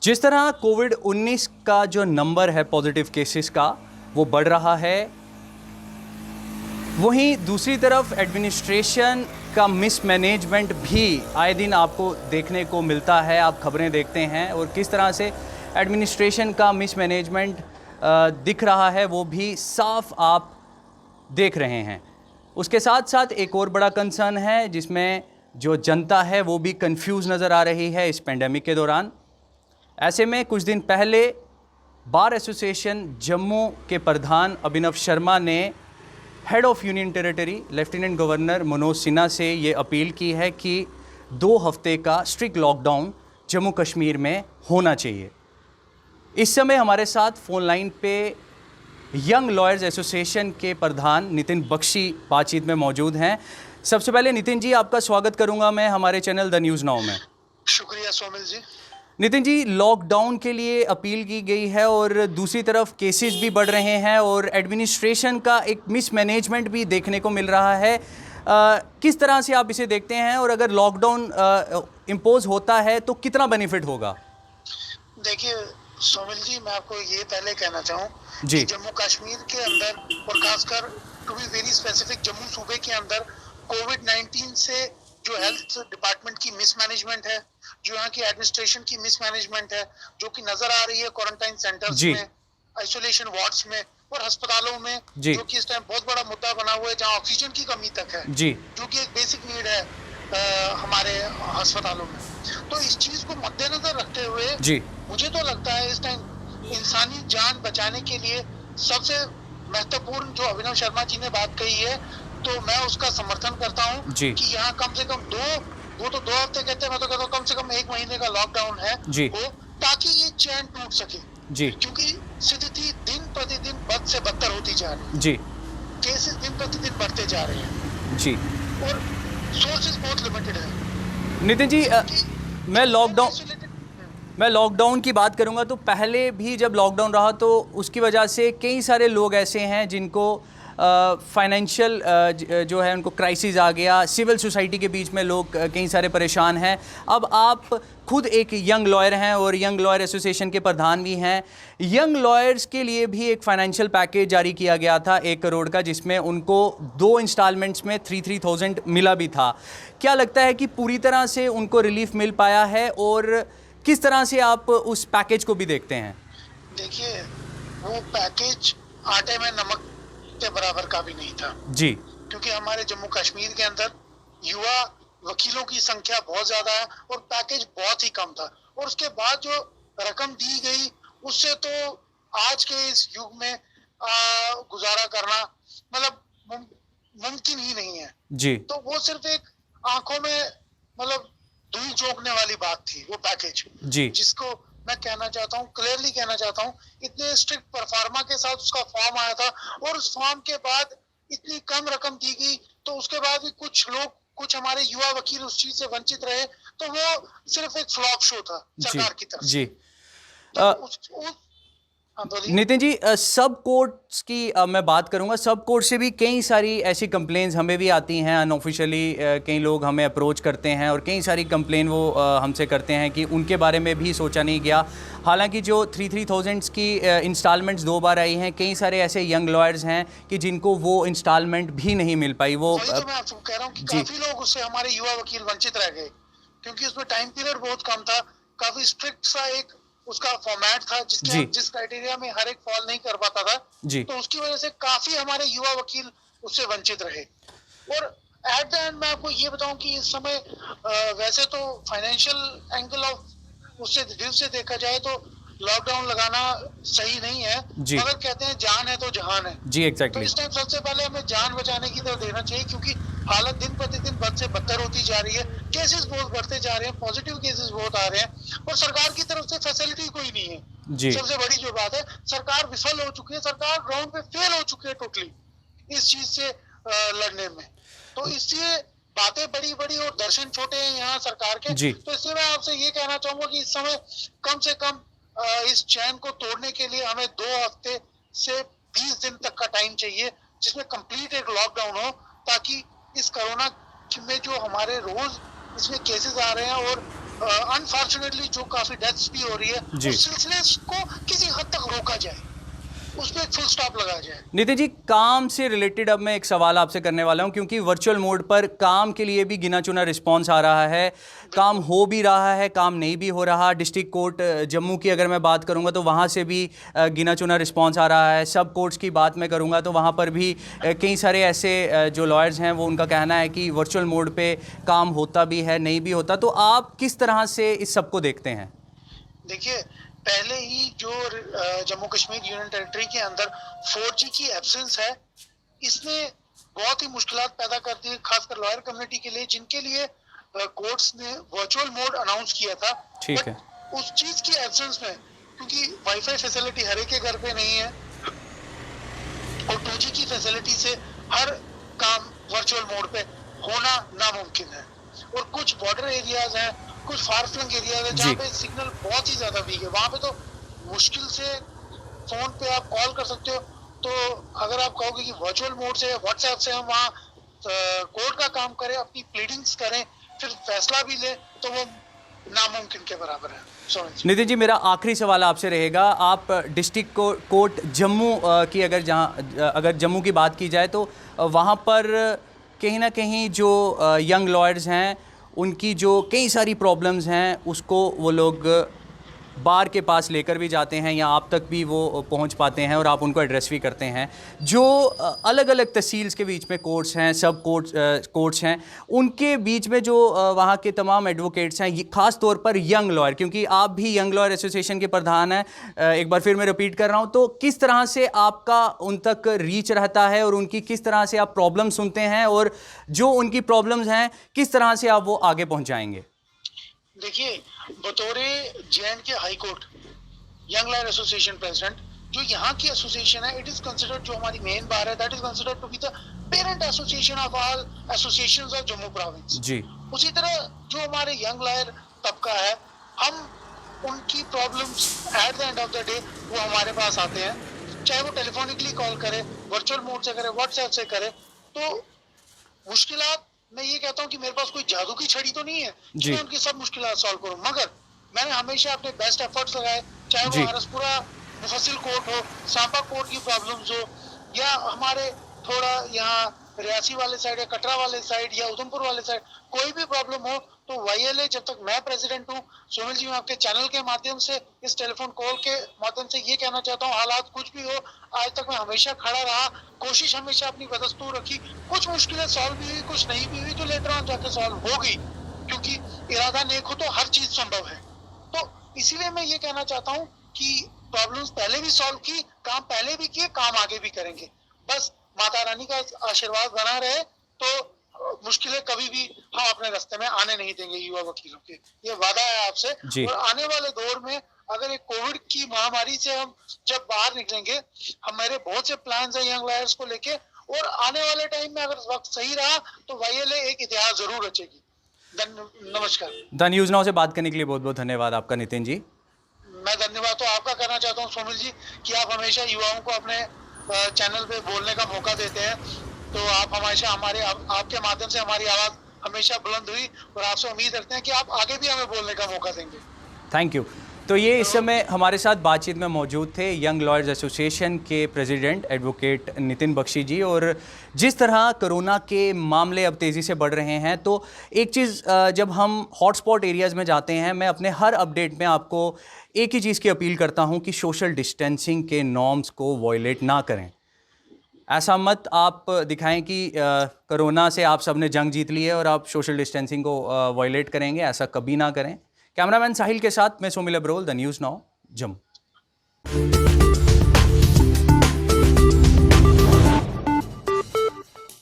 जिस तरह कोविड-19 का जो नंबर है पॉजिटिव केसेस का वो बढ़ रहा है, वहीं दूसरी तरफ एडमिनिस्ट्रेशन का मिसमैनेजमेंट भी आए दिन आपको देखने को मिलता है। आप खबरें देखते हैं और किस तरह से एडमिनिस्ट्रेशन का मिसमैनेजमेंट दिख रहा है वो भी साफ आप देख रहे हैं। उसके साथ साथ एक और बड़ा कंसर्न है जिसमें जो जनता है वो भी कंफ्यूज नज़र आ रही है इस पेंडेमिक के दौरान। ऐसे में कुछ दिन पहले बार एसोसिएशन जम्मू के प्रधान अभिनव शर्मा ने head of union territory lieutenant governor Manoj Sinha से ये अपील की है कि 2 हफ्ते का स्ट्रिक्ट लॉकडाउन जम्मू कश्मीर में होना चाहिए। इस समय हमारे साथ फ़ोन लाइन पे यंग लॉयर्स एसोसिएशन के प्रधान नितिन बख्शी बातचीत में मौजूद हैं। सबसे पहले नितिन जी, आपका स्वागत करूंगा मैं हमारे चैनल द न्यूज़ नाउ में। शुक्रिया सोमिल जी। नितिन जी, लॉकडाउन के लिए अपील की गई है और दूसरी तरफ केसेस भी बढ़ रहे हैं और एडमिनिस्ट्रेशन का एक मिसमैनेजमेंट भी देखने को मिल रहा है। किस तरह से आप इसे देखते हैं और अगर लॉकडाउन इम्पोज होता है तो कितना बेनिफिट होगा? देखिए सोमिल जी, मैं आपको ये पहले कहना चाहूँ जी, जम्मू कश्मीर के अंदर और खासकर to be very specific Jammu सूबे के अंदर कोविड-19 से जो हेल्थ डिपार्टमेंट की मिसमैनेजमेंट है, जो यहाँ की एडमिनिस्ट्रेशन की मिसमैनेजमेंट है, जो कि नजर आ रही है क्वारंटाइन सेंटर्स जी, में, आइसोलेशन वार्ड्स में और अस्पतालों में, जी, जो कि इस टाइम बहुत बड़ा मुद्दा बना हुआ है, जहाँ ऑक्सीजन की कमी तक है, जी, जो कि एक बेसिक नीड है हमारे अस्पतालों में। तो इस चीज को मद्देनजर रखते हुए जी, मुझे तो लगता है इस टाइम इंसानी जान बचाने के लिए सबसे महत्वपूर्ण जो अभिनव शर्मा जी ने बात कही है, तो मैं उसका समर्थन करता हूँ जी, कि यहाँ कम से कम वो तो 2 हफ्ते कहते हैं, मैं तो कहता हूँ कम से कम 1 महीने का लॉकडाउन है जी, हो, ताकि ये चैन टूट सके। जी, क्योंकि स्थिति दिन प्रतिदिन बद से बदतर होती जा रही है, जी, केसेस दिन प्रतिदिन बढ़ते जा रहे हैं जी। और सोर्सेज बहुत लिमिटेड है। नितिन जी, मैं लॉकडाउन Isolated- मैं लॉकडाउन की बात करूंगा तो पहले भी जब लॉकडाउन रहा तो उसकी वजह से कई सारे लोग ऐसे हैं जिनको फाइनेंशियल जो है उनको क्राइसिस आ गया। सिविल सोसाइटी के बीच में लोग कई सारे परेशान हैं। अब आप खुद एक यंग लॉयर हैं और यंग लॉयर एसोसिएशन के प्रधान भी हैं। यंग लॉयर्स के लिए भी एक फाइनेंशियल पैकेज जारी किया गया था 1 करोड़ का, जिसमें उनको 2 इंस्टॉलमेंट्स में 3,000 मिला भी था। क्या लगता है कि पूरी तरह से उनको रिलीफ मिल पाया है और किस तरह से आप उस पैकेज को भी देखते हैं? देखिए, वो पैकेज आटे में नमक के बराबर का भी नहीं था, जी, क्योंकि हमारे जम्मू कश्मीर के अंदर युवा वकीलों की संख्या बहुत ज्यादा है और पैकेज बहुत ही कम था। और उसके बाद जो रकम दी गई उससे तो आज के इस युग में गुजारा करना मतलब मुमकिन ही नहीं है। जी, तो वो सिर्फ एक आंखों में मतलब धूल झोंकने वाली बात थी वो पैकेज, जी, जिसको मैं कहना चाहता हूँ, क्लियरली कहना चाहता हूँ, इतने स्ट्रिक्ट परफॉर्मा के साथ उसका फॉर्म आया था और उस फॉर्म के बाद इतनी कम रकम दी गई, तो उसके बाद भी कुछ लोग, कुछ हमारे युवा वकील उस चीज से वंचित रहे, तो वो सिर्फ एक फ्लॉप शो था जी, सरकार की तरफ जी। से। तो हाँ, बोलिए। नितिन जी, सब कोर्ट्स की मैं बात करूंगा। सब कोर्ट से भी कई सारी ऐसी कंप्लेंट्स हमें भी आती हैं अनऑफिशियली। कई लोग हमें अप्रोच करते हैं और कई सारी कंप्लेन वो हमसे करते हैं कि उनके बारे में भी सोचा नहीं गया। हालांकि जो 3,000 की इंस्टॉलमेंट्स 2 बार आई हैं, कई सारे ऐसे यंग लॉयर्स हैं कि जिनको वो इंस्टॉलमेंट भी नहीं मिल पाई। वो वही तो मैं आपको कह रहा हूँ कि जी, काफी लोग उससे, हमारे युवा वकील वंचित रह गए, क्योंकि उसमें टाइम पीरियड बहुत कम था, काफी स्ट्रिक्ट सा एक उसका फॉर्मेट था जी, जिस क्राइटेरिया में हर एक फॉल नहीं कर पाता था। जी, तो उसकी वजह से काफी हमारे युवा वकील उससे वंचित रहे। और एट द एंड मैं आपको ये बताऊं कि इस समय वैसे तो फाइनेंशियल एंगल ऑफ उससे व्यू से देखा जाए तो लॉकडाउन लगाना सही नहीं है, जी, मगर कहते हैं जान है तो जहान है। जी, तो एग्जैक्टली, इस टाइम सबसे पहले हमें जान बचाने की तरफ देना चाहिए, क्योंकि हालत दिन प्रतिदिन बद से बदतर होती जा रही है, केसेस बहुत बढ़ते जा रहे हैं, पॉजिटिव केसेस बहुत आ रहे हैं और सरकार की तरफ से फैसिलिटी कोई नहीं है। जी, सबसे बड़ी जो बात है, सरकार विफल हो चुकी है, सरकार ग्राउंड पे फेल हो चुकी है टोटली इस चीज से लड़ने में। तो इसलिए बातें बड़ी बड़ी और दर्शन छोटे हैं यहाँ सरकार के। जी, तो इसलिए मैं आपसे ये कहना चाहूंगा कि इस समय कम से कम इस चैन को तोड़ने के लिए हमें 2 हफ्ते से 20 दिन तक का टाइम चाहिए, जिसमें कंप्लीट एक लॉकडाउन हो, ताकि इस कोरोना में जो हमारे रोज इसमें केसेस आ रहे हैं और अनफॉर्चुनेटली जो काफी डेथ्स भी हो रही है, जी। उस सिलसिले को किसी हद तक रोका जाए, उस पर एक फुल स्टॉप लगाया जाए। नितिन जी, काम से रिलेटेड अब मैं एक सवाल आपसे करने वाला हूं, क्योंकि वर्चुअल मोड पर काम के लिए भी गिना चुना रिस्पांस आ रहा है, काम हो भी रहा है, काम नहीं भी हो रहा। डिस्ट्रिक्ट कोर्ट जम्मू की अगर मैं बात करूंगा तो वहां से भी गिना चुना रिस्पांस आ रहा है। सब कोर्ट्स की बात मैं करूंगा तो वहां पर भी कई सारे ऐसे जो लॉयर्स हैं वो उनका कहना है कि वर्चुअल मोड पे काम होता भी है, नहीं भी होता। तो आप किस तरह से इस सबको देखते हैं? देखिए, पहले ही जो जम्मू कश्मीर यूनियन टेरिटरी के अंदर 4G की एब्सेंस है, इसने बहुत ही मुश्किलात पैदा कर दी, खासकर लॉयर कम्युनिटी के लिए, जिनके लिए कोर्ट्स ने वर्चुअल मोड अनाउंस किया था। ठीक है। उस चीज की एब्सेंस में, क्योंकि वाईफाई फैसिलिटी हर एक के घर पे नहीं है और 2G की फैसिलिटी से हर काम वर्चुअल मोड पे होना नामुमकिन है। और कुछ बॉर्डर एरियाज हैं, कुछ फार फ्लंग एरियाज है जहाँ पे सिग्नल बहुत ही ज्यादा वीक है, वहां पे तो मुश्किल से फोन पे आप कॉल कर सकते हो। तो अगर आप कहोगे कि वर्चुअल मोड से, व्हाट्सएप से हम वहाँ कोर्ट का काम करें, अपनी प्लीडिंग्स करें, फिर फैसला भी ले, तो वो नामुमकिन के बराबर है। नितिन जी, मेरा आखिरी सवाल आपसे रहेगा। आप डिस्ट्रिक्ट कोर्ट जम्मू की अगर जम्मू की बात की जाए तो वहाँ पर कहीं ना कहीं जो यंग लॉयर्स हैं उनकी जो कई सारी प्रॉब्लम्स हैं उसको वो लोग बार के पास लेकर भी जाते हैं, या आप तक भी वो पहुंच पाते हैं और आप उनको एड्रेस भी करते हैं। जो अलग अलग तहसील्स के बीच में कोर्ट्स हैं, सब कोर्ट्स हैं, उनके बीच में जो वहाँ के तमाम एडवोकेट्स हैं, ख़ास तौर पर यंग लॉयर, क्योंकि आप भी यंग लॉयर एसोसिएशन के प्रधान हैं, एक बार फिर मैं रिपीट कर रहा हूँ, तो किस तरह से आपका उन तक रीच रहता है और उनकी किस तरह से आप प्रॉब्लम सुनते हैं, और जो उनकी प्रॉब्लम्स हैं किस तरह से आप वो आगे पहुँचाएंगे? देखिए, बतौरे J and K high court young lawyer association president, जो यहाँ की एसोसिएशन है, इट इज कंसिडर्ड, जो हमारी मेन बार है, that is considered to be the parent association of all associations of Jammu province. जी। उसी तरह जो हमारे यंग लॉयर तबका है, हम उनकी problems at the end of the day वो हमारे पास आते हैं, चाहे वो टेलीफोनिकली कॉल करे, वर्चुअल मोड से करे, व्हाट्सएप से करे। तो मुश्किलात, मैं ये कहता हूँ कि मेरे पास कोई जादू की छड़ी तो नहीं है कि मैं उनकी सब मुश्किलात सॉल्व करूँ, मगर मैंने हमेशा अपने बेस्ट एफर्ट्स लगाए, चाहे वो हरसपुरा मुफस्सिल कोर्ट हो, सांबा कोर्ट की प्रॉब्लम्स हो, या हमारे थोड़ा यहाँ रियासी वाले साइड या कटरा वाले साइड या उधमपुर वाले साइड कोई भी प्रॉब्लम हो, तो YLA, जब तक मैं प्रेसिडेंट हूँ, सोमिल जी, मैं आपके चैनल के माध्यम से, इस टेलीफोन कॉल के माध्यम से ये कहना चाहता हूँ, हालात कुछ भी हो, आज तक मैं हमेशा खड़ा रहा, कोशिश हमेशा अपनी बदस्तूर रखी। कुछ मुश्किलें सॉल्व भी हुई, कुछ नहीं भी हुई, जो लेटर ऑन जाके सॉल्व हो गई, क्योंकि इरादा नेक हो तो हर चीज संभव है। तो इसीलिए मैं ये कहना चाहता हूँ कि प्रॉब्लम्स पहले भी सॉल्व की, काम पहले भी किए, काम आगे भी करेंगे। बस माता रानी का आशीर्वाद बना रहे तो मुश्किलें कभी भी हम अपने रास्ते में आने नहीं देंगे युवा वकीलों के, ये वादा है आपसे। और आने वाले दौर में अगर एक कोविड की महामारी से हम जब बाहर निकलेंगे, हमारे बहुत से प्लान्स हैं यंग लॉयर्स को लेके, और आने वाले टाइम में अगर वक्त सही रहा तो YLA एक इतिहास जरूर रचेगी। नमस्कार। द न्यूज़ नाउ से बात करने के लिए बहुत बहुत धन्यवाद आपका नितिन जी। मैं धन्यवाद तो आपका करना चाहता हूँ सोमिल जी, कि आप हमेशा युवाओं को अपने चैनल पे बोलने का मौका देते हैं, तो आप हमेशा आपके माध्यम से हमारी आवाज हमेशा बुलंद हुई, और आपसे उम्मीद रखते हैं कि आप आगे भी हमें बोलने का मौका देंगे। Thank you. तो ये इस समय हमारे साथ बातचीत में मौजूद थे यंग लॉयर्स एसोसिएशन के प्रेसिडेंट एडवोकेट नितिन बख्शी जी। और जिस तरह कोरोना के मामले अब तेज़ी से बढ़ रहे हैं, तो एक चीज़, जब हम हॉटस्पॉट एरियाज़ में जाते हैं, मैं अपने हर अपडेट में आपको एक ही चीज़ की अपील करता हूं कि सोशल डिस्टेंसिंग के नॉर्म्स को वॉयलेट ना करें। ऐसा मत आप दिखाएं कि कोरोना से आप सब ने जंग जीत ली है और आप सोशल डिस्टेंसिंग को वॉयलेट करेंगे, ऐसा कभी ना करें। कैमरामैन साहिल के साथ मैं Somil Abrol, the news now, Jammu.